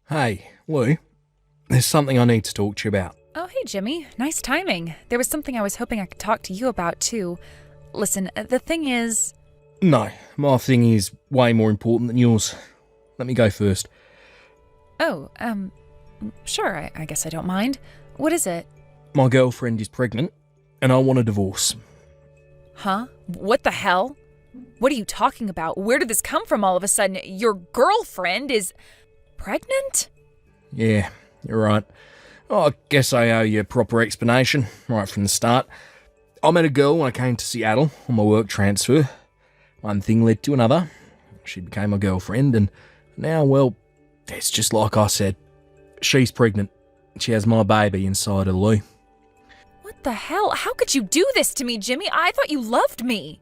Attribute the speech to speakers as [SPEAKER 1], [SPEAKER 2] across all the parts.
[SPEAKER 1] Hey, Lou, there's something I need to talk to you about.
[SPEAKER 2] Oh, hey, Jimmy. Nice timing. There was something I was hoping I could talk to you about, too. Listen, the thing is...
[SPEAKER 1] No, my thing is way more important than yours. Let me go first.
[SPEAKER 2] Oh, sure, I guess I don't mind. What is it?
[SPEAKER 1] My girlfriend is pregnant, and I want a divorce.
[SPEAKER 2] Huh? What the hell? What are you talking about? Where did this come from all of a sudden? Your girlfriend is... pregnant?
[SPEAKER 1] Yeah, you're right. I guess I owe you a proper explanation, right from the start. I met a girl when I came to Seattle on my work transfer. One thing led to another. She became my girlfriend, and now, well, it's just like I said. She's pregnant. She has my baby inside her, Lou.
[SPEAKER 2] What the hell? How could you do this to me, Jimmy? I thought you loved me.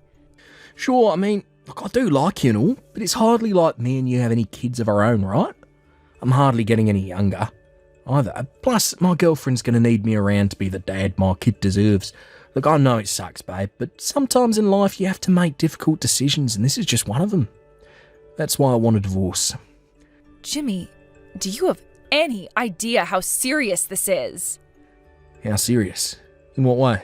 [SPEAKER 1] Sure, I mean, look, I do like you and all, but it's hardly like me and you have any kids of our own, right? I'm hardly getting any younger, either. Plus, my girlfriend's going to need me around to be the dad my kid deserves. Look, I know it sucks, babe, but sometimes in life you have to make difficult decisions, and this is just one of them. That's why I want a divorce.
[SPEAKER 2] Jimmy, do you have any idea how serious this is?
[SPEAKER 1] How serious? In what way?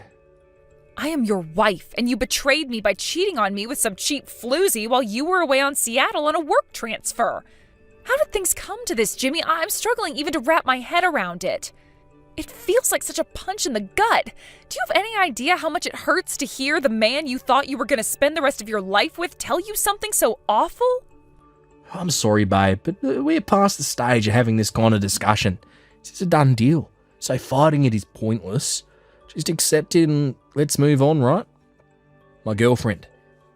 [SPEAKER 2] I am your wife, and you betrayed me by cheating on me with some cheap floozy while you were away on Seattle on a work transfer. How did things come to this, Jimmy? I'm struggling even to wrap my head around it. It feels like such a punch in the gut. Do you have any idea how much it hurts to hear the man you thought you were going to spend the rest of your life with tell you something so awful?
[SPEAKER 1] I'm sorry, babe, but we're past the stage of having this kind of discussion. It's a done deal, so fighting it is pointless. Just accept it and let's move on, right? My girlfriend.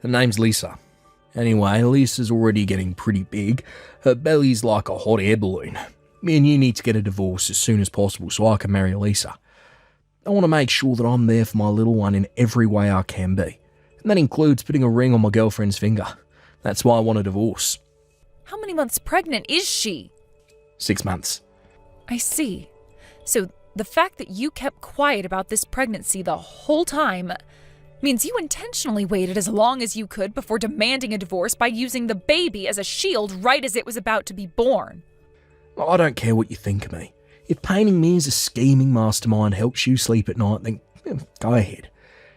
[SPEAKER 1] Her name's Lisa. Anyway, Lisa's already getting pretty big. Her belly's like a hot air balloon. Me and you need to get a divorce as soon as possible so I can marry Lisa. I want to make sure that I'm there for my little one in every way I can be. And that includes putting a ring on my girlfriend's finger. That's why I want a divorce.
[SPEAKER 2] How many months pregnant is she?
[SPEAKER 1] 6 months.
[SPEAKER 2] I see. So the fact that you kept quiet about this pregnancy the whole time means you intentionally waited as long as you could before demanding a divorce by using the baby as a shield right as it was about to be born.
[SPEAKER 1] I don't care what you think of me. If painting me as a scheming mastermind helps you sleep at night, then go ahead.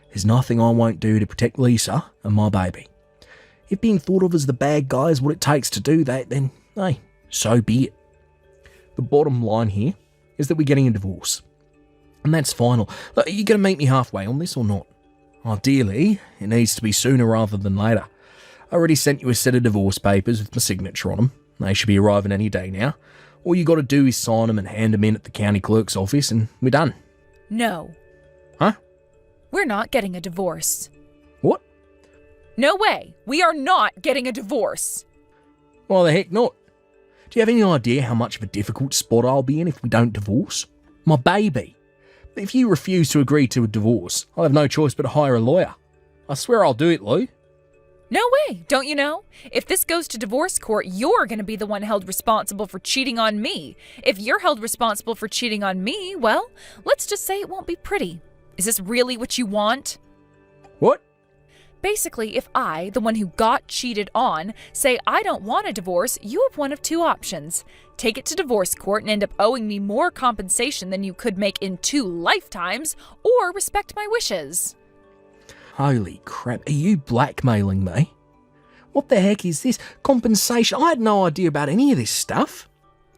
[SPEAKER 1] There's nothing I won't do to protect Lisa and my baby. If being thought of as the bad guy is what it takes to do that, then hey, so be it. The bottom line here is that we're getting a divorce. And that's final. Look, are you going to meet me halfway on this or not? Ideally, it needs to be sooner rather than later. I already sent you a set of divorce papers with my signature on them. They should be arriving any day now. All you got to do is sign them and hand them in at the county clerk's office and we're done.
[SPEAKER 2] No.
[SPEAKER 1] Huh?
[SPEAKER 2] We're not getting a divorce.
[SPEAKER 1] What?
[SPEAKER 2] No way. We are not getting a divorce.
[SPEAKER 1] Why the heck not? Do you have any idea how much of a difficult spot I'll be in if we don't divorce? My baby. If you refuse to agree to a divorce, I'll have no choice but to hire a lawyer. I swear I'll do it, Lou.
[SPEAKER 2] No way, don't you know? If this goes to divorce court, you're going to be the one held responsible for cheating on me. If you're held responsible for cheating on me, well, let's just say it won't be pretty. Is this really what you want?
[SPEAKER 1] What?
[SPEAKER 2] Basically, if I, the one who got cheated on, say I don't want a divorce, you have one of two options. Take it to divorce court and end up owing me more compensation than you could make in 2 lifetimes, or respect my wishes.
[SPEAKER 1] Holy crap, are you blackmailing me? What the heck is this? Compensation? I had no idea about any of this stuff.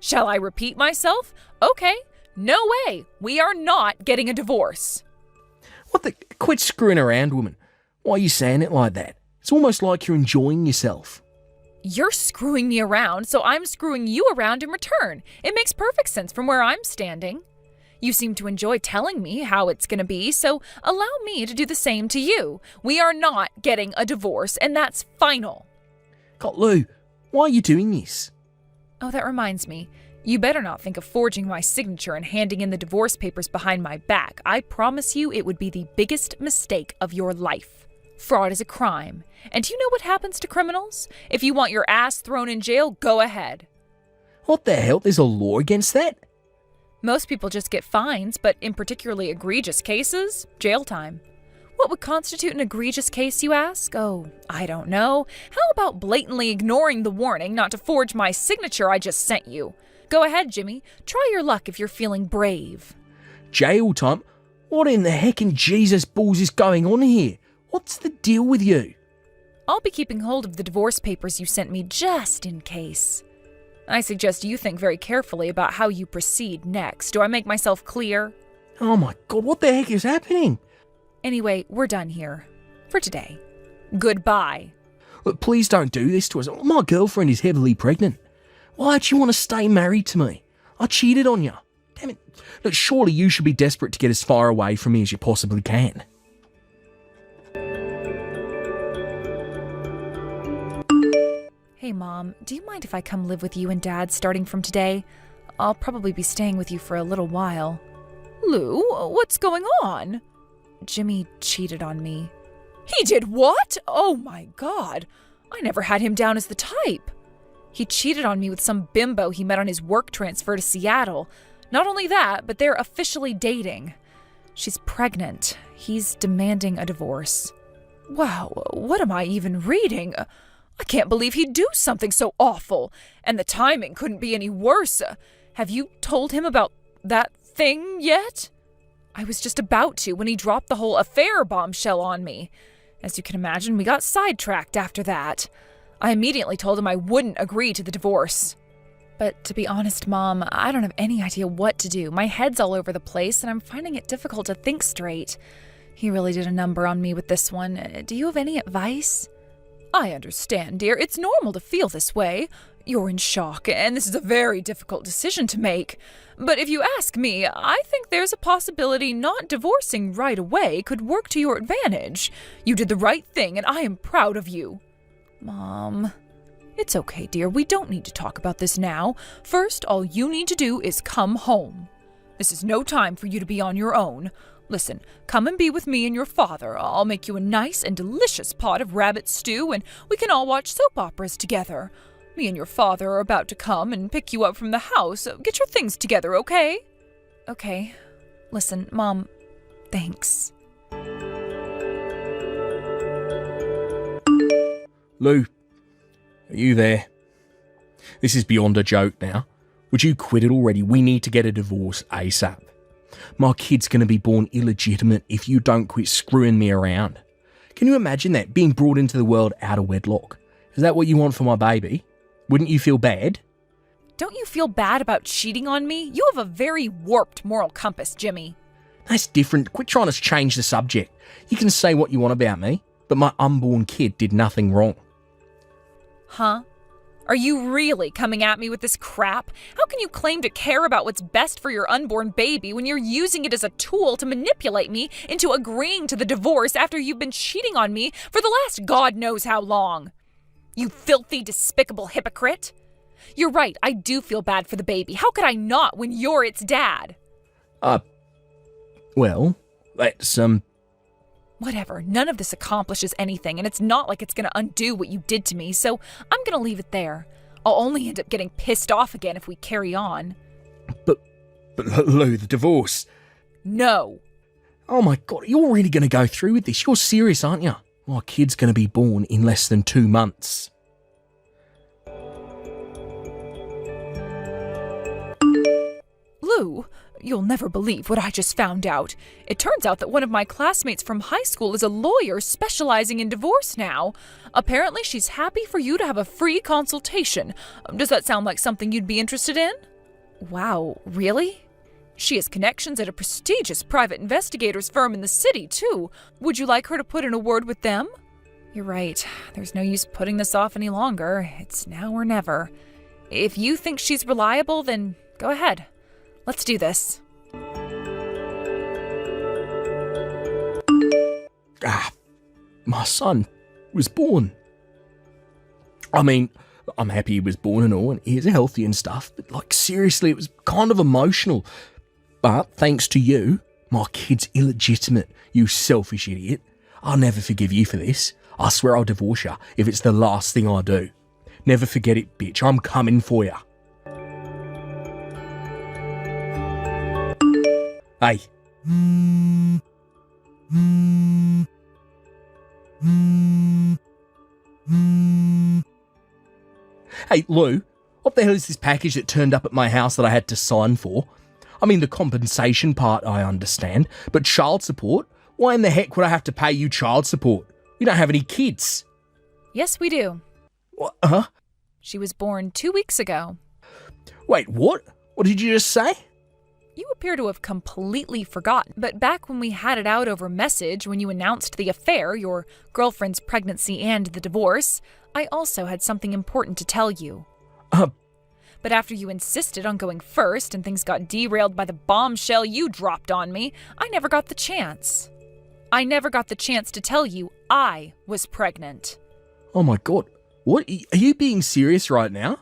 [SPEAKER 2] Shall I repeat myself? Okay, no way. We are not getting a divorce.
[SPEAKER 1] What the? Quit screwing around, woman. Why are you saying it like that? It's almost like you're enjoying yourself.
[SPEAKER 2] You're screwing me around, so I'm screwing you around in return. It makes perfect sense from where I'm standing. You seem to enjoy telling me how it's going to be, so allow me to do the same to you. We are not getting a divorce, and that's final.
[SPEAKER 1] God, Lou, why are you doing this?
[SPEAKER 2] Oh, that reminds me. You better not think of forging my signature and handing in the divorce papers behind my back. I promise you it would be the biggest mistake of your life. Fraud is a crime. And do you know what happens to criminals? If you want your ass thrown in jail, go ahead.
[SPEAKER 1] What the hell? There's a law against that?
[SPEAKER 2] Most people just get fines, but in particularly egregious cases, jail time. What would constitute an egregious case, you ask? Oh, I don't know. How about blatantly ignoring the warning not to forge my signature I just sent you? Go ahead, Jimmy. Try your luck if you're feeling brave.
[SPEAKER 1] Jail time? What in the heck in Jesus balls is going on here? What's the deal with you?
[SPEAKER 2] I'll be keeping hold of the divorce papers you sent me just in case. I suggest you think very carefully about how you proceed next. Do I make myself clear?
[SPEAKER 1] Oh my God, what the heck is happening?
[SPEAKER 2] Anyway, we're done here. For today. Goodbye.
[SPEAKER 1] Look, please don't do this to us. My girlfriend is heavily pregnant. Why'd you want to stay married to me? I cheated on you. Damn it. Look, surely you should be desperate to get as far away from me as you possibly can.
[SPEAKER 2] Hey, Mom, do you mind if I come live with you and Dad starting from today? I'll probably be staying with you for a little while. Lou, what's going on? Jimmy cheated on me. He did what? Oh my God. I never had him down as the type. He cheated on me with some bimbo he met on his work transfer to Seattle. Not only that, but they're officially dating. She's pregnant. He's demanding a divorce. Wow, what am I even reading? I can't believe he'd do something so awful. And the timing couldn't be any worse. Have you told him about that thing yet? I was just about to when he dropped the whole affair bombshell on me. As you can imagine, we got sidetracked after that. I immediately told him I wouldn't agree to the divorce. But to be honest, Mom, I don't have any idea what to do. My head's all over the place, and I'm finding it difficult to think straight. He really did a number on me with this one. Do you have any advice? I understand, dear. It's normal to feel this way. You're in shock, and this is a very difficult decision to make. But if you ask me, I think there's a possibility not divorcing right away could work to your advantage. You did the right thing, and I am proud of you. Mom, it's okay, dear. We don't need to talk about this now. First, all you need to do is come home. This is no time for you to be on your own. Listen, come and be with me and your father. I'll make you a nice and delicious pot of rabbit stew, and we can all watch soap operas together. Me and your father are about to come and pick you up from the house. Get your things together, okay? Okay. Listen, Mom, thanks.
[SPEAKER 1] Lou, are you there? This is beyond a joke now. Would you quit it already? We need to get a divorce ASAP. My kid's going to be born illegitimate if you don't quit screwing me around. Can you imagine that, being brought into the world out of wedlock? Is that what you want for my baby? Wouldn't you feel bad?
[SPEAKER 2] Don't you feel bad about cheating on me? You have a very warped moral compass, Jimmy.
[SPEAKER 1] That's different. Quit trying to change the subject. You can say what you want about me, but my unborn kid did nothing wrong.
[SPEAKER 2] Huh? Are you really coming at me with this crap? How can you claim to care about what's best for your unborn baby when you're using it as a tool to manipulate me into agreeing to the divorce after you've been cheating on me for the last God knows how long? You filthy, despicable hypocrite. You're right, I do feel bad for the baby. How could I not when you're its dad?
[SPEAKER 1] Well, that's,
[SPEAKER 2] Whatever, none of this accomplishes anything, and it's not like it's gonna undo what you did to me, so I'm gonna leave it there. I'll only end up getting pissed off again if we carry on.
[SPEAKER 1] But Lou, the divorce.
[SPEAKER 2] No.
[SPEAKER 1] Oh my God, you're really going to go through with this? You're serious, aren't you? My kid's going to be born in less than 2 months.
[SPEAKER 2] Lou, you'll never believe what I just found out. It turns out that one of my classmates from high school is a lawyer specializing in divorce now. Apparently she's happy for you to have a free consultation. Does that sound like something you'd be interested in? Wow, really? She has connections at a prestigious private investigators firm in the city, too. Would you like her to put in a word with them? You're right. There's no use putting this off any longer. It's now or never. If you think she's reliable, then go ahead. Let's do this.
[SPEAKER 1] My son was born. I mean, I'm happy he was born and all, and he's healthy and stuff, but seriously, it was kind of emotional. But thanks to you, my kid's illegitimate, you selfish idiot. I'll never forgive you for this. I swear I'll divorce you if it's the last thing I do. Never forget it, bitch. I'm coming for you. Hey. Hey, Lou, what the hell is this package that turned up at my house that I had to sign for? I mean, the compensation part I understand, but child support? Why in the heck would I have to pay you child support? You don't have any kids.
[SPEAKER 2] Yes, we do.
[SPEAKER 1] What? Huh?
[SPEAKER 2] She was born 2 weeks ago.
[SPEAKER 1] Wait, what? What did you just say?
[SPEAKER 2] You appear to have completely forgotten, but back when we had it out over message when you announced the affair, your girlfriend's pregnancy and the divorce, I also had something important to tell you. But after you insisted on going first and things got derailed by the bombshell you dropped on me, I never got the chance. I never got the chance to tell you I was pregnant.
[SPEAKER 1] Oh my god, what? Are you being serious right now?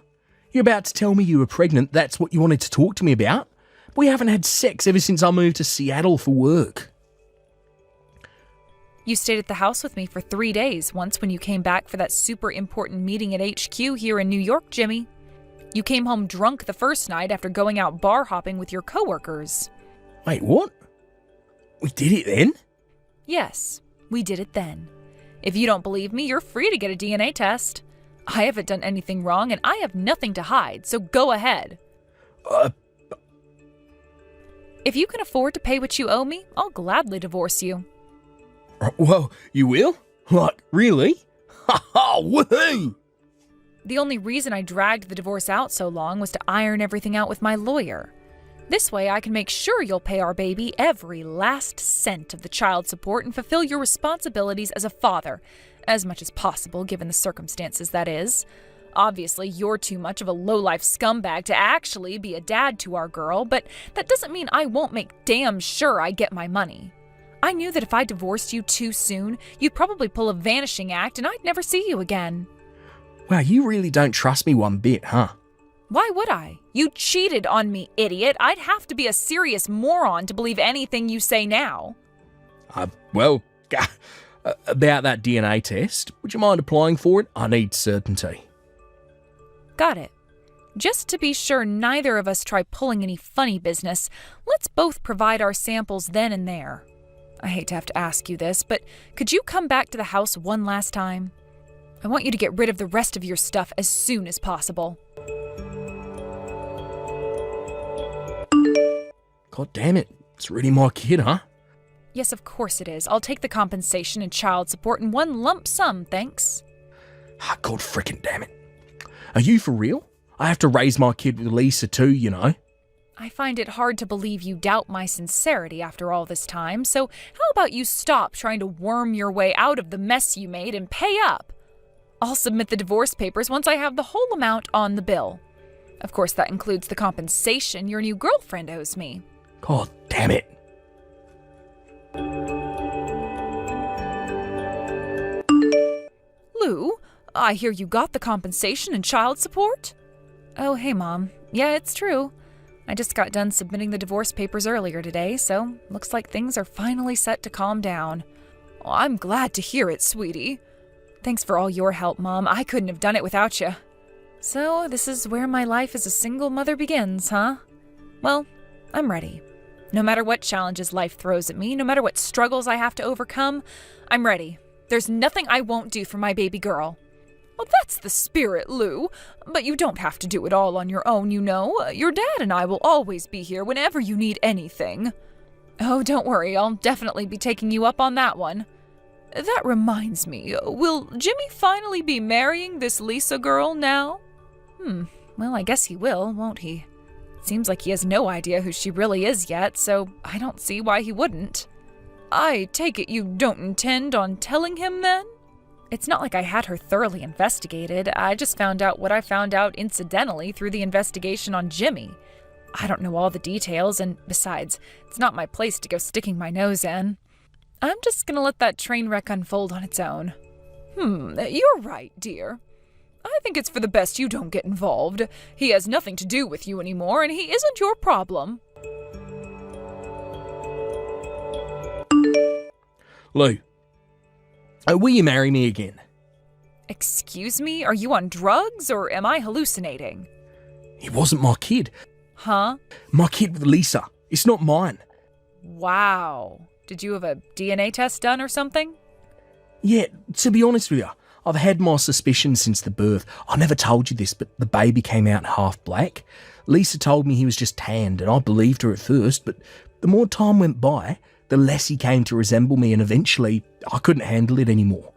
[SPEAKER 1] You're about to tell me you were pregnant, that's what you wanted to talk to me about? We haven't had sex ever since I moved to Seattle for work.
[SPEAKER 2] You stayed at the house with me for 3 days once when you came back for that super important meeting at HQ here in New York, Jimmy. You came home drunk the first night after going out bar hopping with your coworkers.
[SPEAKER 1] Wait, what? We did it then?
[SPEAKER 2] Yes, we did it then. If you don't believe me, you're free to get a DNA test. I haven't done anything wrong and I have nothing to hide, so go ahead. If you can afford to pay what you owe me, I'll gladly divorce you.
[SPEAKER 1] Whoa, you will? Like, really? Ha ha, woohoo!
[SPEAKER 2] The only reason I dragged the divorce out so long was to iron everything out with my lawyer. This way I can make sure you'll pay our baby every last cent of the child support and fulfill your responsibilities as a father, as much as possible given the circumstances, that is. Obviously, you're too much of a low-life scumbag to actually be a dad to our girl, but that doesn't mean I won't make damn sure I get my money. I knew that if I divorced you too soon, you'd probably pull a vanishing act and I'd never see you again.
[SPEAKER 1] Wow, you really don't trust me one bit, huh?
[SPEAKER 2] Why would I? You cheated on me, idiot. I'd have to be a serious moron to believe anything you say now.
[SPEAKER 1] Well, about that DNA test, would you mind applying for it? I need certainty.
[SPEAKER 2] Got it. Just to be sure neither of us try pulling any funny business, let's both provide our samples then and there. I hate to have to ask you this, but could you come back to the house one last time? I want you to get rid of the rest of your stuff as soon as possible.
[SPEAKER 1] God damn it, it's really my kid, huh?
[SPEAKER 2] Yes, of course it is. I'll take the compensation and child support in one lump sum, thanks.
[SPEAKER 1] God frickin' damn it. Are you for real? I have to raise my kid with Lisa too, you know.
[SPEAKER 2] I find it hard to believe you doubt my sincerity after all this time, so how about you stop trying to worm your way out of the mess you made and pay up? I'll submit the divorce papers once I have the whole amount on the bill. Of course, that includes the compensation your new girlfriend owes me.
[SPEAKER 1] God damn it.
[SPEAKER 2] Lou, I hear you got the compensation and child support? Oh, hey, Mom. Yeah, it's true. I just got done submitting the divorce papers earlier today, so looks like things are finally set to calm down. Oh, I'm glad to hear it, sweetie. Thanks for all your help, Mom. I couldn't have done it without you. So, this is where my life as a single mother begins, huh? Well, I'm ready. No matter what challenges life throws at me, no matter what struggles I have to overcome, I'm ready. There's nothing I won't do for my baby girl. Well, that's the spirit, Lou. But you don't have to do it all on your own, you know. Your dad and I will always be here whenever you need anything. Oh, don't worry. I'll definitely be taking you up on that one. That reminds me, will Jimmy finally be marrying this Lisa girl now? Well, I guess he will, won't he? Seems like he has no idea who she really is yet, so I don't see why he wouldn't. I take it you don't intend on telling him then? It's not like I had her thoroughly investigated. I just found out what I found out incidentally through the investigation on Jimmy. I don't know all the details, and besides, it's not my place to go sticking my nose in. I'm just gonna let that train wreck unfold on its own. You're right, dear. I think it's for the best you don't get involved. He has nothing to do with you anymore, and he isn't your problem.
[SPEAKER 1] Lou, will you marry me again?
[SPEAKER 2] Excuse me? Are you on drugs, or am I hallucinating?
[SPEAKER 1] It wasn't my kid.
[SPEAKER 2] Huh?
[SPEAKER 1] My kid with Lisa. It's not mine.
[SPEAKER 2] Wow. Did you have a DNA test done or something?
[SPEAKER 1] Yeah, to be honest with you, I've had my suspicions since the birth. I never told you this, but the baby came out half black. Lisa told me he was just tanned, and I believed her at first, but the more time went by, the less he came to resemble me, and eventually I couldn't handle it anymore.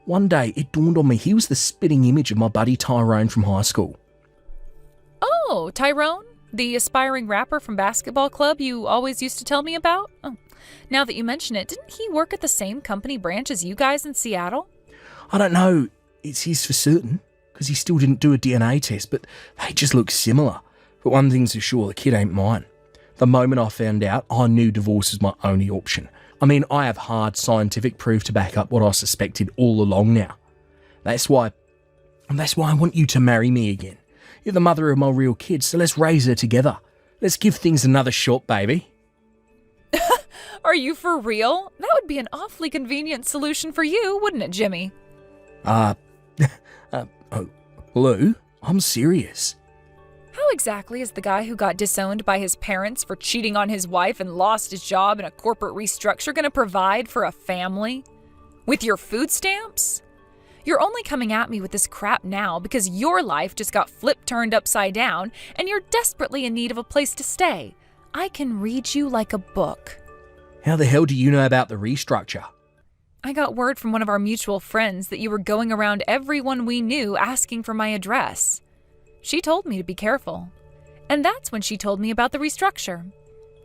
[SPEAKER 1] One day, it dawned on me he was the spitting image of my buddy Tyrone from high school.
[SPEAKER 2] Oh, Tyrone? The aspiring rapper from basketball club you always used to tell me about? Oh, now that you mention it, didn't he work at the same company branch as you guys in Seattle?
[SPEAKER 1] I don't know, it's his for certain, because he still didn't do a DNA test, but they just look similar. But one thing's for sure, the kid ain't mine. The moment I found out, I knew divorce was my only option. I mean, I have hard scientific proof to back up what I suspected all along now. That's why I want you to marry me again. You're the mother of my real kids, so let's raise her together. Let's give things another shot, baby.
[SPEAKER 2] Are you for real? That would be an awfully convenient solution for you, wouldn't it, Jimmy?
[SPEAKER 1] Lou, I'm serious.
[SPEAKER 2] How exactly is the guy who got disowned by his parents for cheating on his wife and lost his job in a corporate restructure going to provide for a family? With your food stamps? You're only coming at me with this crap now because your life just got turned upside down and you're desperately in need of a place to stay. I can read you like a book.
[SPEAKER 1] How the hell do you know about the restructure?
[SPEAKER 2] I got word from one of our mutual friends that you were going around everyone we knew asking for my address. She told me to be careful. And that's when she told me about the restructure.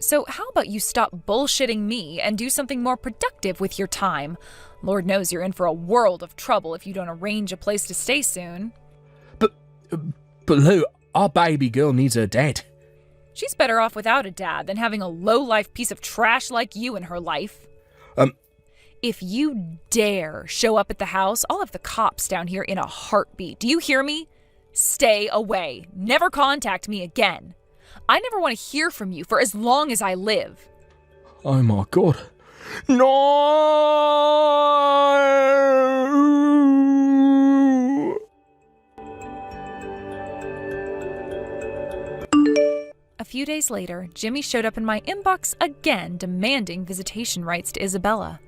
[SPEAKER 2] So how about you stop bullshitting me and do something more productive with your time? Lord knows you're in for a world of trouble if you don't arrange a place to stay soon.
[SPEAKER 1] But Lou, our baby girl needs her dad.
[SPEAKER 2] She's better off without a dad than having a low-life piece of trash like you in her life. If you dare show up at the house, I'll have the cops down here in a heartbeat. Do you hear me? Stay away. Never contact me again. I never want to hear from you for as long as I live.
[SPEAKER 1] Oh my God. No!
[SPEAKER 2] A few days later, Jimmy showed up in my inbox again, demanding visitation rights to Isabella.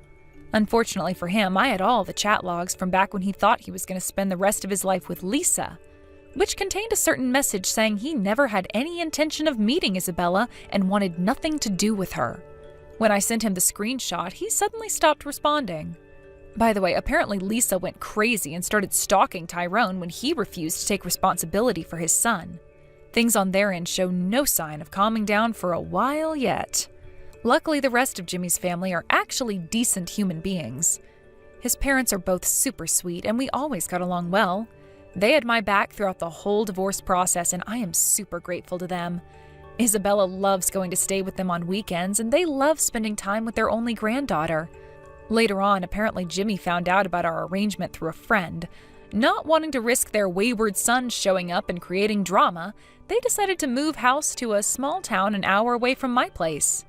[SPEAKER 2] Unfortunately for him, I had all the chat logs from back when he thought he was going to spend the rest of his life with Lisa, which contained a certain message saying he never had any intention of meeting Isabella and wanted nothing to do with her. When I sent him the screenshot, he suddenly stopped responding. By the way, apparently Lisa went crazy and started stalking Tyrone when he refused to take responsibility for his son. Things on their end show no sign of calming down for a while yet. Luckily, the rest of Jimmy's family are actually decent human beings. His parents are both super sweet, and we always got along well. They had my back throughout the whole divorce process, and I am super grateful to them. Isabella loves going to stay with them on weekends, and they love spending time with their only granddaughter. Later on, apparently Jimmy found out about our arrangement through a friend. Not wanting to risk their wayward son showing up and creating drama, they decided to move house to a small town an hour away from my place.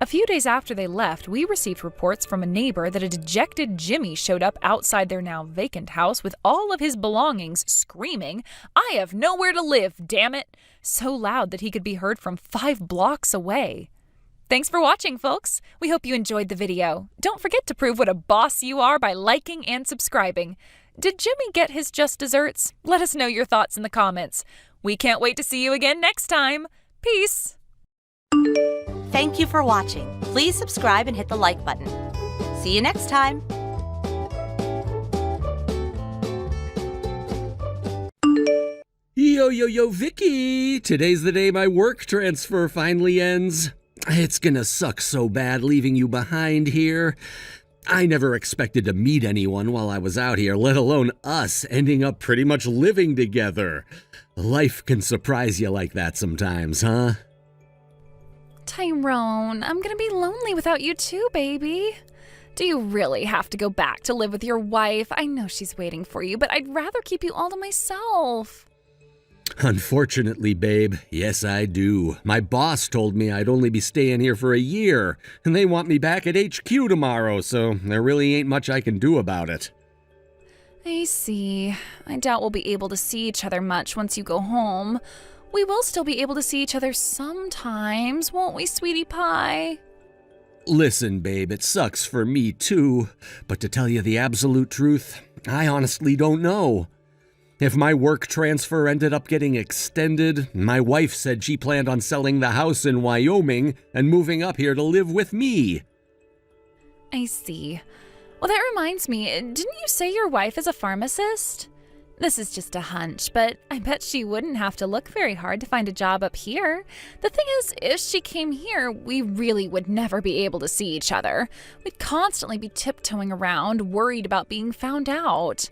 [SPEAKER 2] A few days after they left, we received reports from a neighbor that a dejected Jimmy showed up outside their now vacant house with all of his belongings, screaming, "I have nowhere to live, damn it!" so loud that he could be heard from 5 blocks away. Thanks for watching, folks. We hope you enjoyed the video. Don't forget to prove what a boss you are by liking and subscribing. Did Jimmy get his just desserts? Let us know your thoughts in the comments. We can't wait to see you again next time. Peace!
[SPEAKER 3] Thank you for watching. Please subscribe and hit the like button. See you next time.
[SPEAKER 4] Yo, Vicky! Today's the day my work transfer finally ends. It's gonna suck so bad leaving you behind here. I never expected to meet anyone while I was out here, let alone us ending up pretty much living together. Life can surprise you like that sometimes, huh?
[SPEAKER 2] Tyrone, I'm gonna be lonely without you too, baby. Do you really have to go back to live with your wife? I know she's waiting for you, but I'd rather keep you all to myself.
[SPEAKER 4] Unfortunately, babe, yes I do. My boss told me I'd only be staying here for a year, and they want me back at HQ tomorrow, so there really ain't much I can do about it.
[SPEAKER 2] I see. I doubt we'll be able to see each other much once you go home. We will still be able to see each other sometimes, won't we, sweetie pie?
[SPEAKER 4] Listen, babe, it sucks for me too, but to tell you the absolute truth, I honestly don't know. If my work transfer ended up getting extended, my wife said she planned on selling the house in Wyoming and moving up here to live with me.
[SPEAKER 2] I see. Well, that reminds me, didn't you say your wife is a pharmacist? This is just a hunch, but I bet she wouldn't have to look very hard to find a job up here. The thing is, if she came here, we really would never be able to see each other. We'd constantly be tiptoeing around, worried about being found out.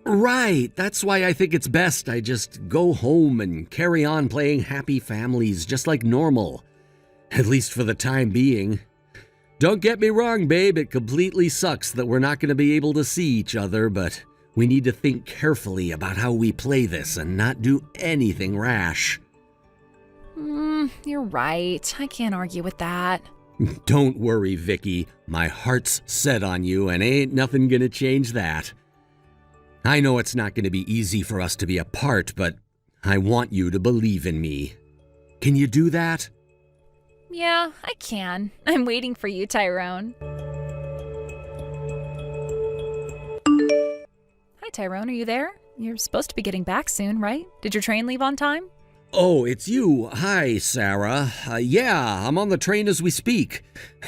[SPEAKER 4] Right, that's why I think it's best I just go home and carry on playing happy families just like normal. At least for the time being. Don't get me wrong, babe, it completely sucks that we're not going to be able to see each other, but we need to think carefully about how we play this and not do anything rash.
[SPEAKER 2] You're right. I can't argue with that.
[SPEAKER 4] Don't worry, Vicky. My heart's set on you and ain't nothing gonna change that. I know it's not gonna be easy for us to be apart, but I want you to believe in me. Can you do that?
[SPEAKER 2] Yeah, I can. I'm waiting for you, Tyrone. Hi, Tyrone. Are you there? You're supposed to be getting back soon, right? Did your train leave on time?
[SPEAKER 4] Oh, it's you. Hi, Sarah. Yeah, I'm on the train as we speak.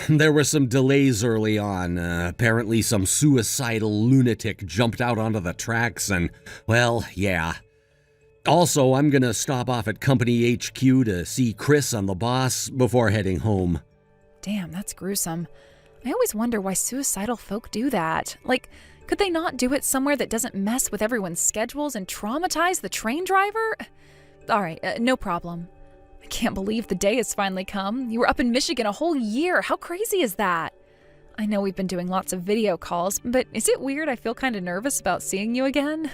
[SPEAKER 4] There were some delays early on. Apparently some suicidal lunatic jumped out onto the tracks and, well, yeah. Also, I'm gonna stop off at Company HQ to see Chris and the boss before heading home.
[SPEAKER 2] Damn, that's gruesome. I always wonder why suicidal folk do that. Like, could they not do it somewhere that doesn't mess with everyone's schedules and traumatize the train driver? All right, no problem. I can't believe the day has finally come. You were up in Michigan a whole year. How crazy is that? I know we've been doing lots of video calls, but is it weird I feel kind of nervous about seeing you again?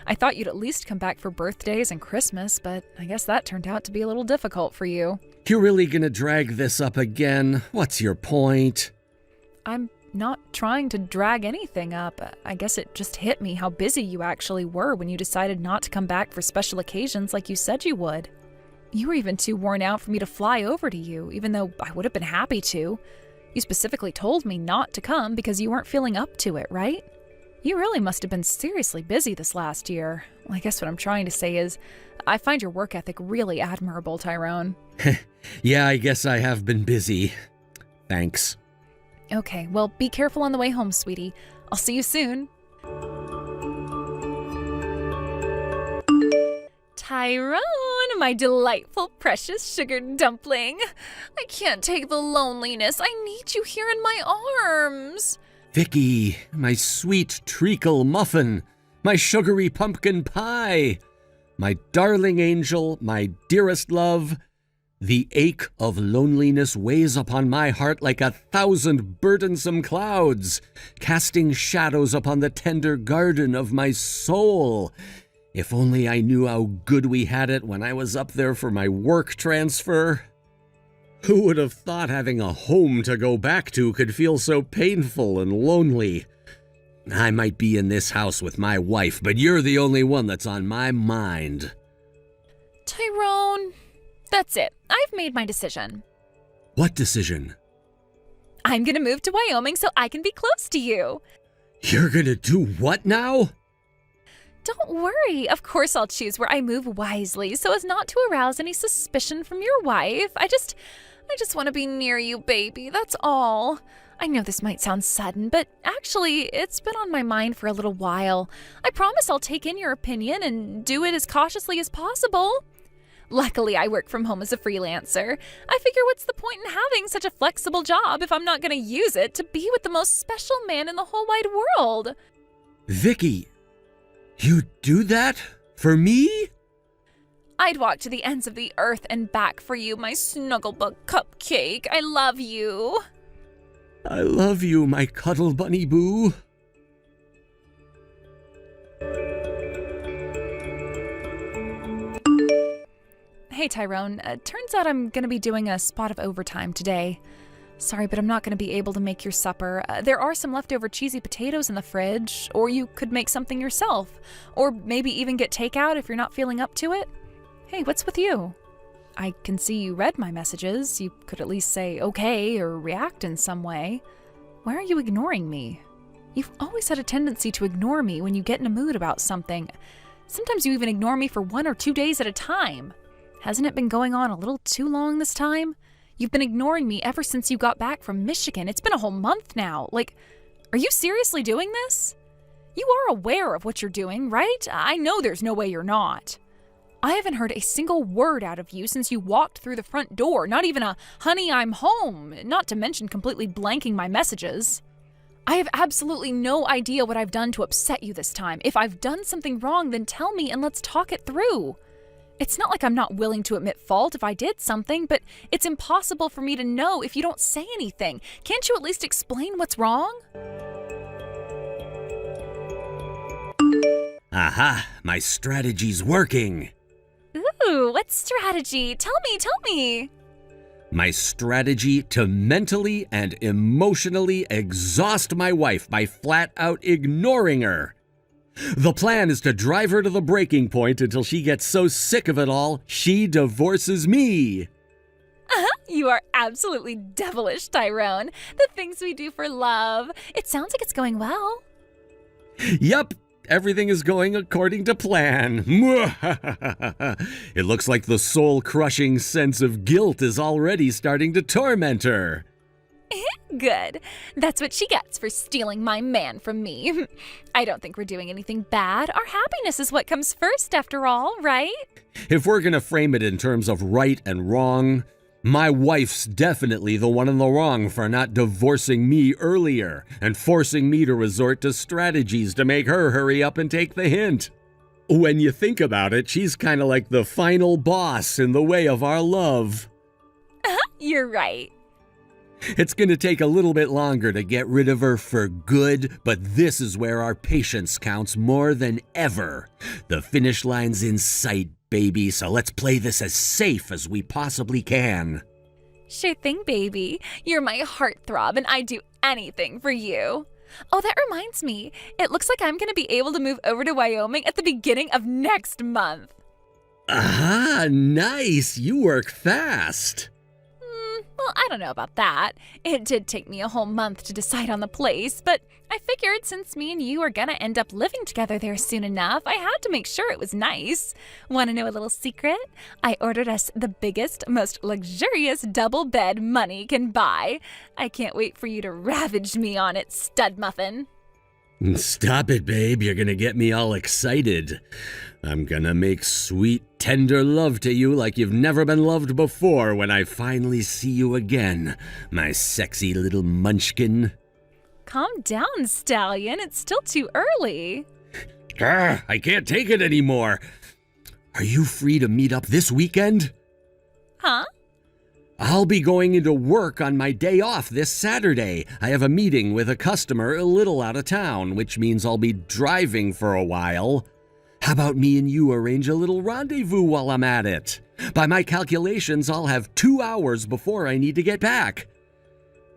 [SPEAKER 2] I thought you'd at least come back for birthdays and Christmas, but I guess that turned out to be a little difficult for you.
[SPEAKER 4] You're really gonna drag this up again? What's your point?
[SPEAKER 2] I'm not trying to drag anything up. I guess it just hit me how busy you actually were when you decided not to come back for special occasions like you said you would. You were even too worn out for me to fly over to you, even though I would have been happy to. You specifically told me not to come because you weren't feeling up to it, right? You really must have been seriously busy this last year. Well, I guess what I'm trying to say is, I find your work ethic really admirable, Tyrone.
[SPEAKER 4] Yeah, I guess I have been busy. Thanks.
[SPEAKER 2] Okay, well, be careful on the way home, sweetie. I'll see you soon. Tyrone, my delightful, precious sugar dumpling. I can't take the loneliness. I need you here in my arms.
[SPEAKER 4] Vicky, my sweet treacle muffin, my sugary pumpkin pie, my darling angel, my dearest love. The ache of loneliness weighs upon my heart like 1,000 burdensome clouds, casting shadows upon the tender garden of my soul. If only I knew how good we had it when I was up there for my work transfer. Who would have thought having a home to go back to could feel so painful and lonely? I might be in this house with my wife, but you're the only one that's on my mind.
[SPEAKER 2] Tyrone, that's it. I've made my decision.
[SPEAKER 4] What decision?
[SPEAKER 2] I'm gonna move to Wyoming so I can be close to you.
[SPEAKER 4] You're gonna do what now?
[SPEAKER 2] Don't worry. Of course I'll choose where I move wisely so as not to arouse any suspicion from your wife. I just want to be near you, baby. That's all. I know this might sound sudden, but actually, it's been on my mind for a little while. I promise I'll take in your opinion and do it as cautiously as possible. Luckily, I work from home as a freelancer. I figure what's the point in having such a flexible job if I'm not going to use it to be with the most special man in the whole wide world?
[SPEAKER 4] Vicky, you do that? For me?
[SPEAKER 2] I'd walk to the ends of the earth and back for you, my snugglebug cupcake. I love you.
[SPEAKER 4] I love you, my cuddle bunny boo.
[SPEAKER 2] Hey, Tyrone. Turns out I'm going to be doing a spot of overtime today. Sorry, but I'm not going to be able to make your supper. There are some leftover cheesy potatoes in the fridge, or you could make something yourself. Or maybe even get takeout if you're not feeling up to it. Hey, what's with you? I can see you read my messages. You could at least say okay or react in some way. Why are you ignoring me? You've always had a tendency to ignore me when you get in a mood about something. Sometimes you even ignore me for 1 or 2 days at a time. Hasn't it been going on a little too long this time? You've been ignoring me ever since you got back from Michigan. It's been a whole month now. Are you seriously doing this? You are aware of what you're doing, right? I know there's no way you're not. I haven't heard a single word out of you since you walked through the front door, not even a "honey, I'm home," not to mention completely blanking my messages. I have absolutely no idea what I've done to upset you this time. If I've done something wrong, then tell me and let's talk it through. It's not like I'm not willing to admit fault if I did something, but it's impossible for me to know if you don't say anything. Can't you at least explain what's wrong?
[SPEAKER 4] Aha, my strategy's working.
[SPEAKER 2] Ooh, what strategy? Tell me.
[SPEAKER 4] My strategy to mentally and emotionally exhaust my wife by flat out ignoring her. The plan is to drive her to the breaking point until she gets so sick of it all, she divorces me.
[SPEAKER 2] You are absolutely devilish, Tyrone. The things we do for love. It sounds like it's going well.
[SPEAKER 4] Yep, everything is going according to plan. It looks like the soul-crushing sense of guilt is already starting to torment her.
[SPEAKER 2] Good. That's what she gets for stealing my man from me. I don't think we're doing anything bad. Our happiness is what comes first, after all, right?
[SPEAKER 4] If we're gonna frame it in terms of right and wrong, my wife's definitely the one in the wrong for not divorcing me earlier and forcing me to resort to strategies to make her hurry up and take the hint. When you think about it, she's kind of like the final boss in the way of our love.
[SPEAKER 2] You're right.
[SPEAKER 4] It's going to take a little bit longer to get rid of her for good, but this is where our patience counts more than ever. The finish line's in sight, baby, so let's play this as safe as we possibly can.
[SPEAKER 2] Sure thing, baby. You're my heartthrob, and I'd do anything for you. Oh, that reminds me. It looks like I'm going to be able to move over to Wyoming at the beginning of next month.
[SPEAKER 4] Ah, nice. You work fast.
[SPEAKER 2] Well, I don't know about that. It did take me a whole month to decide on the place, but I figured since me and you are gonna end up living together there soon enough, I had to make sure it was nice. Want to know a little secret? I ordered us the biggest, most luxurious double bed money can buy. I can't wait for you to ravage me on it, stud muffin.
[SPEAKER 4] Stop it, babe. You're gonna get me all excited. I'm gonna make sweet, tender love to you like you've never been loved before when I finally see you again, my sexy little munchkin.
[SPEAKER 2] Calm down, stallion. It's still too early.
[SPEAKER 4] I can't take it anymore. Are you free to meet up this weekend?
[SPEAKER 2] Huh?
[SPEAKER 4] I'll be going into work on my day off this Saturday. I have a meeting with a customer a little out of town, which means I'll be driving for a while. How about me and you arrange a little rendezvous while I'm at it? By my calculations, I'll have 2 hours before I need to get back.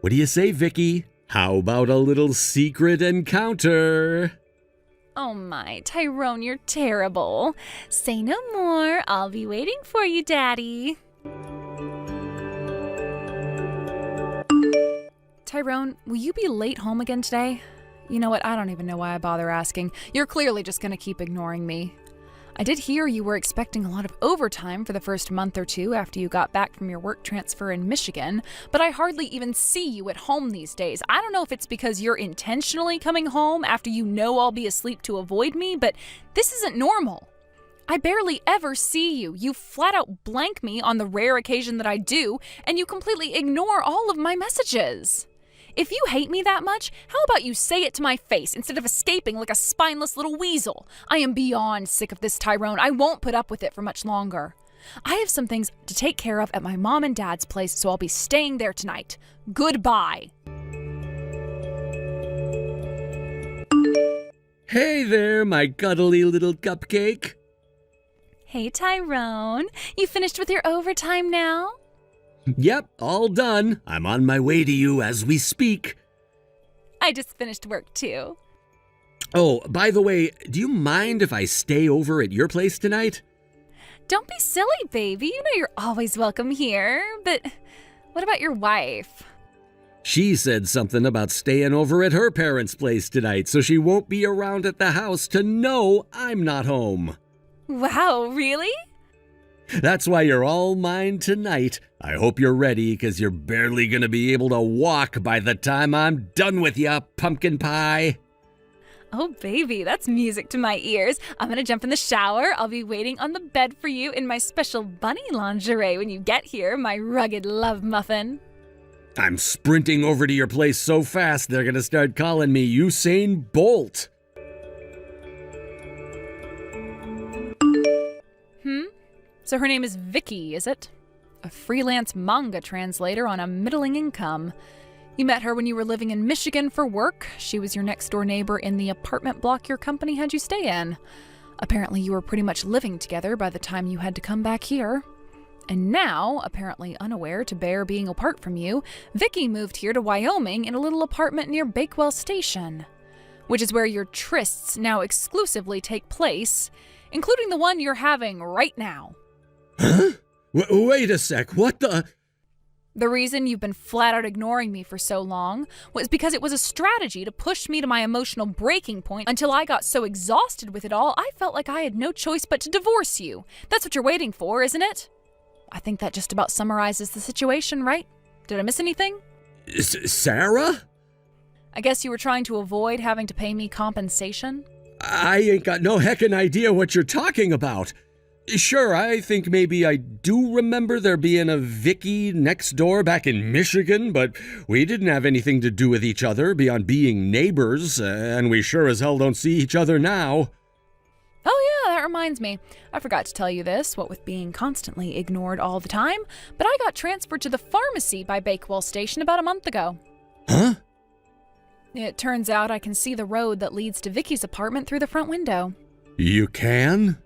[SPEAKER 4] What do you say, Vicky? How about a little secret encounter?
[SPEAKER 2] Oh my, Tyrone, you're terrible. Say no more. I'll be waiting for you, Daddy. Tyrone, will you be late home again today? You know what? I don't even know why I bother asking. You're clearly just going to keep ignoring me. I did hear you were expecting a lot of overtime for the first month or two after you got back from your work transfer in Michigan, but I hardly even see you at home these days. I don't know if it's because you're intentionally coming home after you know I'll be asleep to avoid me, but this isn't normal. I barely ever see you. You flat out blank me on the rare occasion that I do, and you completely ignore all of my messages. If you hate me that much, how about you say it to my face instead of escaping like a spineless little weasel? I am beyond sick of this, Tyrone. I won't put up with it for much longer. I have some things to take care of at my mom and dad's place, so I'll be staying there tonight. Goodbye.
[SPEAKER 4] Hey there, my cuddly little cupcake.
[SPEAKER 2] Hey, Tyrone. You finished with your overtime now?
[SPEAKER 4] Yep, all done. I'm on my way to you as we speak.
[SPEAKER 2] I just finished work, too.
[SPEAKER 4] Oh, by the way, do you mind if I stay over at your place tonight?
[SPEAKER 2] Don't be silly, baby. You know you're always welcome here. But what about your wife?
[SPEAKER 4] She said something about staying over at her parents' place tonight, so she won't be around at the house to know I'm not home.
[SPEAKER 2] Wow, really?
[SPEAKER 4] That's why you're all mine tonight. I hope you're ready, because you're barely going to be able to walk by the time I'm done with ya, pumpkin pie.
[SPEAKER 2] Oh, baby, that's music to my ears. I'm gonna jump in the shower. I'll be waiting on the bed for you in my special bunny lingerie when you get here, my rugged love muffin.
[SPEAKER 4] I'm sprinting over to your place so fast they're going to start calling me Usain Bolt.
[SPEAKER 2] So her name is Vicky, is it? A freelance manga translator on a middling income. You met her when you were living in Michigan for work. She was your next-door neighbor in the apartment block your company had you stay in. Apparently you were pretty much living together by the time you had to come back here. And now, apparently unaware to bear being apart from you, Vicky moved here to Wyoming in a little apartment near Bakewell Station, which is where your trysts now exclusively take place, including the one you're having right now.
[SPEAKER 4] Huh? Wait a sec, what the...
[SPEAKER 2] The reason you've been flat out ignoring me for so long was because it was a strategy to push me to my emotional breaking point until I got so exhausted with it all, I felt like I had no choice but to divorce you. That's what you're waiting for, isn't it? I think that just about summarizes the situation, right? Did I miss anything?
[SPEAKER 4] Sarah?
[SPEAKER 2] I guess you were trying to avoid having to pay me compensation?
[SPEAKER 4] I ain't got no heckin' idea what you're talking about. Sure, I think maybe I do remember there being a Vicky next door back in Michigan, but we didn't have anything to do with each other beyond being neighbors, and we sure as hell don't see each other now.
[SPEAKER 2] Oh yeah, that reminds me. I forgot to tell you this, what with being constantly ignored all the time, but I got transferred to the pharmacy by Bakewell Station about a month ago.
[SPEAKER 4] Huh?
[SPEAKER 2] It turns out I can see the road that leads to Vicky's apartment through the front window.
[SPEAKER 4] You can?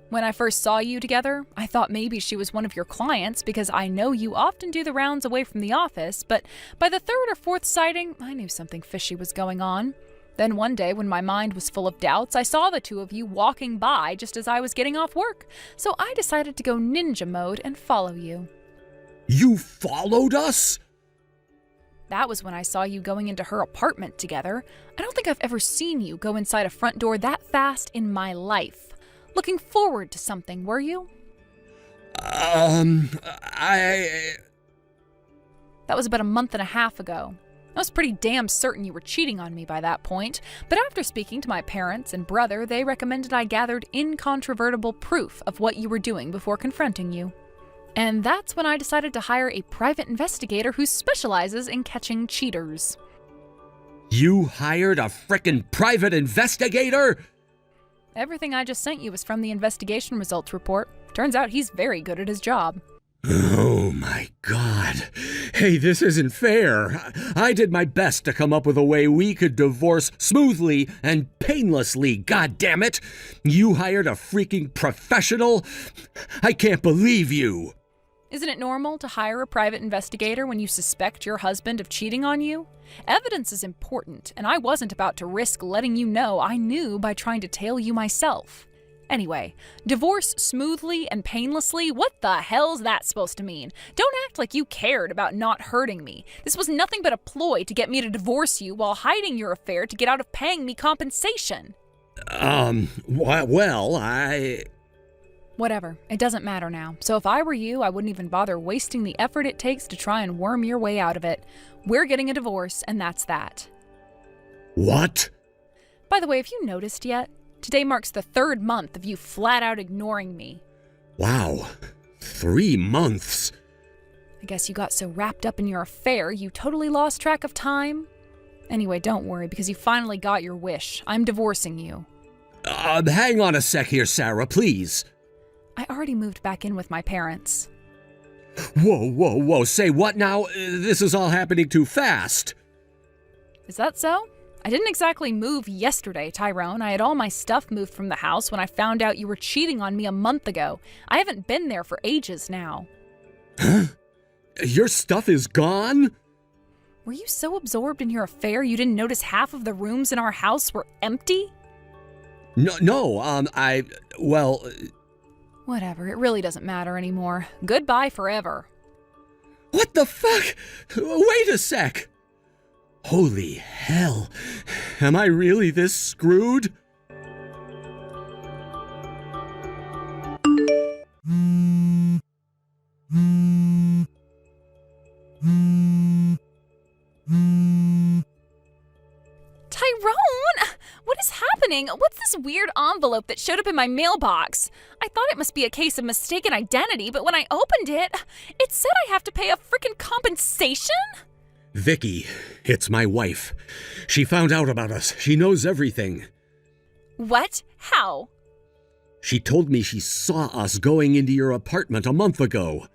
[SPEAKER 2] When I first saw you together, I thought maybe she was one of your clients because I know you often do the rounds away from the office, but by the third or fourth sighting, I knew something fishy was going on. Then one day, when my mind was full of doubts, I saw the two of you walking by just as I was getting off work, so I decided to go ninja mode and follow you.
[SPEAKER 4] You followed us?
[SPEAKER 2] That was when I saw you going into her apartment together. I don't think I've ever seen you go inside a front door that fast in my life. Looking forward to something, were you?
[SPEAKER 4] That
[SPEAKER 2] was about a month and a half ago. I was pretty damn certain you were cheating on me by that point, but after speaking to my parents and brother, they recommended I gathered incontrovertible proof of what you were doing before confronting you. And that's when I decided to hire a private investigator who specializes in catching cheaters.
[SPEAKER 4] You hired a frickin' private investigator?
[SPEAKER 2] Everything I just sent you was from the investigation results report. Turns out he's very good at his job.
[SPEAKER 4] Oh my God. Hey, this isn't fair. I did my best to come up with a way we could divorce smoothly and painlessly, God damn it. You hired a freaking professional? I can't believe you.
[SPEAKER 2] Isn't it normal to hire a private investigator when you suspect your husband of cheating on you? Evidence is important, and I wasn't about to risk letting you know I knew by trying to tail you myself. Anyway, divorce smoothly and painlessly? What the hell's that supposed to mean? Don't act like you cared about not hurting me. This was nothing but a ploy to get me to divorce you while hiding your affair to get out of paying me compensation. Whatever. It doesn't matter now. So if I were you, I wouldn't even bother wasting the effort it takes to try and worm your way out of it. We're getting a divorce, and that's that.
[SPEAKER 4] What?
[SPEAKER 2] By the way, have you noticed yet? Today marks the 3rd month of you flat out ignoring me.
[SPEAKER 4] Wow. 3 months.
[SPEAKER 2] I guess you got so wrapped up in your affair, you totally lost track of time. Anyway, don't worry, because you finally got your wish. I'm divorcing you.
[SPEAKER 4] Hang on a sec here, Sarah, please.
[SPEAKER 2] I already moved back in with my parents.
[SPEAKER 4] Whoa. Say what now? This is all happening too fast.
[SPEAKER 2] Is that so? I didn't exactly move yesterday, Tyrone. I had all my stuff moved from the house when I found out you were cheating on me a month ago. I haven't been there for ages now.
[SPEAKER 4] Huh? Your stuff is gone?
[SPEAKER 2] Were you so absorbed in your affair you didn't notice half of the rooms in our house were empty?
[SPEAKER 4] No,
[SPEAKER 2] Whatever, it really doesn't matter anymore. Goodbye forever.
[SPEAKER 4] What the fuck? Wait a sec. Holy hell. Am I really this screwed?
[SPEAKER 2] Tyrone! What is happening? What's this weird envelope that showed up in my mailbox? I thought it must be a case of mistaken identity, but when I opened it, it said I have to pay a frickin' compensation?
[SPEAKER 4] Vicky, it's my wife. She found out about us. She knows everything.
[SPEAKER 2] What? How?
[SPEAKER 4] She told me she saw us going into your apartment a month ago.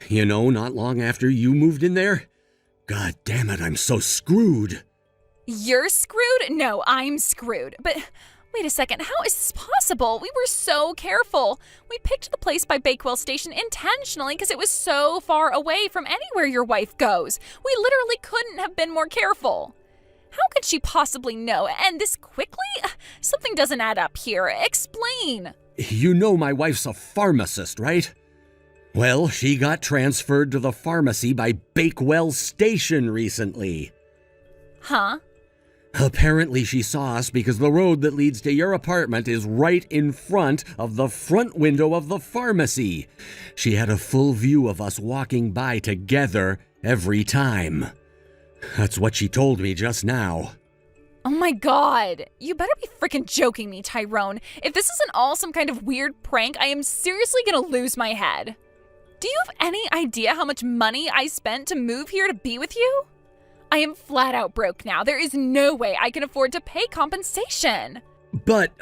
[SPEAKER 4] You know, not long after you moved in there. God damn it, I'm so screwed.
[SPEAKER 2] You're screwed? No, I'm screwed. But wait a second, how is this possible? We were so careful. We picked the place by Bakewell Station intentionally because it was so far away from anywhere your wife goes. We literally couldn't have been more careful. How could she possibly know? And this quickly? Something doesn't add up here. Explain.
[SPEAKER 4] You know my wife's a pharmacist, right? Well, she got transferred to the pharmacy by Bakewell Station recently.
[SPEAKER 2] Huh?
[SPEAKER 4] Apparently she saw us because the road that leads to your apartment is right in front of the front window of the pharmacy. She had a full view of us walking by together every time. That's what she told me just now.
[SPEAKER 2] Oh my god. You better be freaking joking me, Tyrone. If this isn't all some kind of weird prank, I am seriously gonna lose my head. Do you have any idea how much money I spent to move here to be with you? I am flat out broke now. There is no way I can afford to pay compensation.
[SPEAKER 4] But,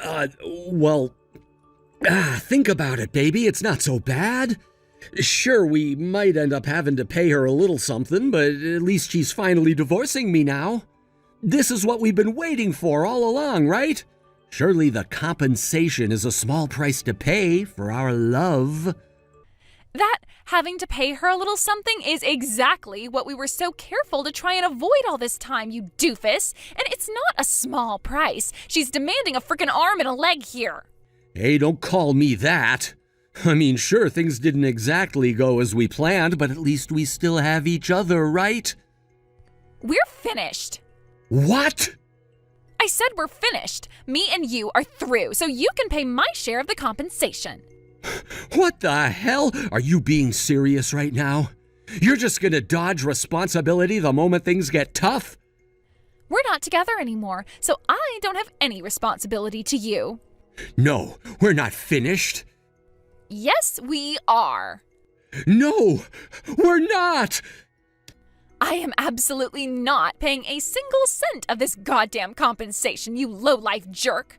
[SPEAKER 4] think about it, baby. It's not so bad. Sure, we might end up having to pay her a little something, but at least she's finally divorcing me now. This is what we've been waiting for all along, right? Surely the compensation is a small price to pay for our love.
[SPEAKER 2] That having to pay her a little something is exactly what we were so careful to try and avoid all this time, you doofus. And it's not a small price. She's demanding a frickin' arm and a leg here.
[SPEAKER 4] Hey, don't call me that. I mean, sure, things didn't exactly go as we planned, but at least we still have each other, right?
[SPEAKER 2] We're finished.
[SPEAKER 4] What?
[SPEAKER 2] I said we're finished. Me and you are through, so you can pay my share of the compensation.
[SPEAKER 4] What the hell? Are you being serious right now? You're just gonna dodge responsibility the moment things get tough?
[SPEAKER 2] We're not together anymore, so I don't have any responsibility to you.
[SPEAKER 4] No, we're not finished.
[SPEAKER 2] Yes, we are.
[SPEAKER 4] No, we're not!
[SPEAKER 2] I am absolutely not paying a single cent of this goddamn compensation, you low-life jerk.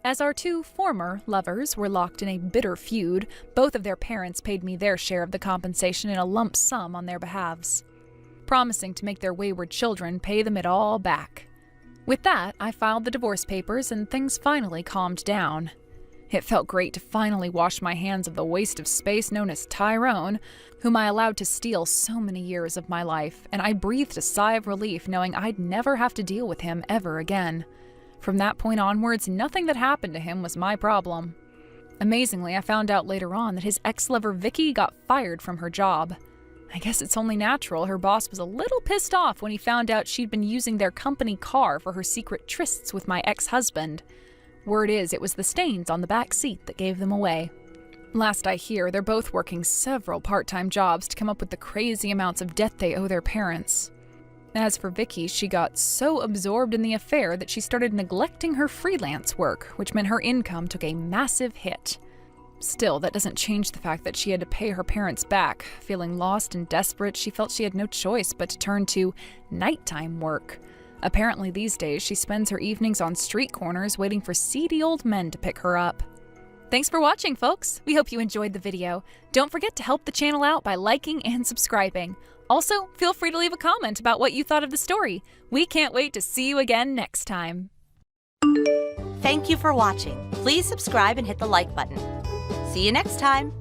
[SPEAKER 2] As our two former lovers were locked in a bitter feud, both of their parents paid me their share of the compensation in a lump sum on their behalves, promising to make their wayward children pay them it all back. With that, I filed the divorce papers and things finally calmed down. It felt great to finally wash my hands of the waste of space known as Tyrone, whom I allowed to steal so many years of my life, and I breathed a sigh of relief knowing I'd never have to deal with him ever again. From that point onwards, nothing that happened to him was my problem. Amazingly, I found out later on that his ex-lover Vicky got fired from her job. I guess it's only natural her boss was a little pissed off when he found out she'd been using their company car for her secret trysts with my ex-husband. Word is, it was the stains on the back seat that gave them away. Last I hear, they're both working several part-time jobs to come up with the crazy amounts of debt they owe their parents. As for Vicky, she got so absorbed in the affair that she started neglecting her freelance work, which meant her income took a massive hit. Still, that doesn't change the fact that she had to pay her parents back. Feeling lost and desperate, she felt she had no choice but to turn to nighttime work. Apparently these days, she spends her evenings on street corners waiting for seedy old men to pick her up. Thanks for watching, folks. We hope you enjoyed the video. Don't forget to help the channel out by liking and subscribing. Also, feel free to leave a comment about what you thought of the story. We can't wait to see you again next time.
[SPEAKER 3] Thank you for watching. Please subscribe and hit the like button. See you next time.